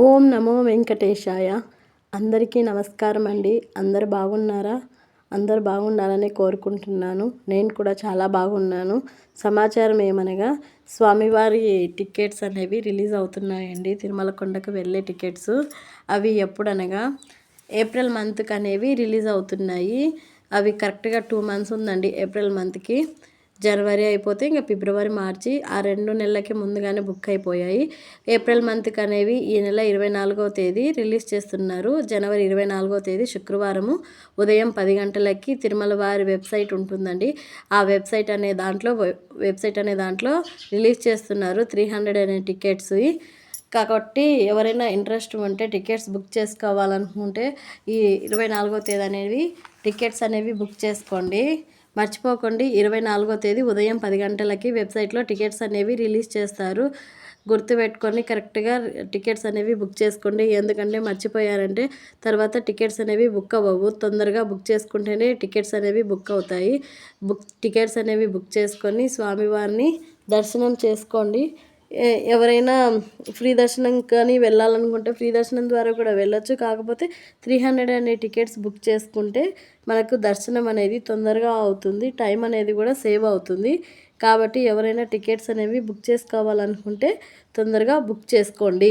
ఓం నమో వెంకటేశాయ. అందరికీ నమస్కారం అండి. అందరు బాగున్నారా? అందరు బాగుండాలని కోరుకుంటున్నాను. నేను కూడా చాలా బాగున్నాను. సమాచారం ఏమనగా స్వామివారి టికెట్స్ అనేవి రిలీజ్ అవుతున్నాయండి. తిరుమల కొండకు వెళ్ళే టికెట్స్. అవి ఎప్పుడనగా ఏప్రిల్ మంత్కి అనేవి రిలీజ్ అవుతున్నాయి. అవి కరెక్ట్గా 2 months ఉందండి. ఏప్రిల్ మంత్కి జనవరి అయిపోతే ఇంకా ఫిబ్రవరి, మార్చి ఆ 2 నెలలకి ముందుగానే బుక్ అయిపోయాయి. ఏప్రిల్ మంత్కి అనేవి ఈ నెల 24వ తేదీ రిలీజ్ చేస్తున్నారు. జనవరి 24వ తేదీ శుక్రవారము ఉదయం 10 గంటలకి తిరుమల వారి వెబ్సైట్ ఉంటుందండి. ఆ వెబ్సైట్ అనే దాంట్లో రిలీజ్ చేస్తున్నారు 300 అనే టికెట్స్. కాబట్టి ఎవరైనా ఇంట్రెస్ట్ ఉంటే టికెట్స్ బుక్ చేసుకోవాలనుకుంటే ఈ 24వ తేదీ అనేవి టికెట్స్ అనేవి బుక్ చేసుకోండి. మర్చిపోకండి. 24వ తేదీ ఉదయం 10 గంటలకి వెబ్సైట్లో టికెట్స్ అనేవి రిలీజ్ చేస్తారు. గుర్తుపెట్టుకొని కరెక్ట్గా టికెట్స్ అనేవి బుక్ చేసుకోండి. ఎందుకంటే మర్చిపోయారంటే తర్వాత టికెట్స్ అనేవి బుక్ అవ్వవు. తొందరగా బుక్ చేసుకుంటేనే టికెట్స్ అనేవి బుక్ అవుతాయి. టికెట్స్ అనేవి బుక్ చేసుకొని స్వామివారిని దర్శనం చేసుకోండి. ఎవరైనా ఫ్రీ దర్శనం కానీ వెళ్ళాలనుకుంటే ఫ్రీ దర్శనం ద్వారా కూడా వెళ్ళొచ్చు. కాకపోతే 300 అనే టికెట్స్ బుక్ చేసుకుంటే మనకు దర్శనం అనేది తొందరగా అవుతుంది. టైం అనేది కూడా సేవ్ అవుతుంది. కాబట్టి ఎవరైనా టికెట్స్ అనేవి బుక్ చేసుకోవాలనుకుంటే తొందరగా బుక్ చేసుకోండి.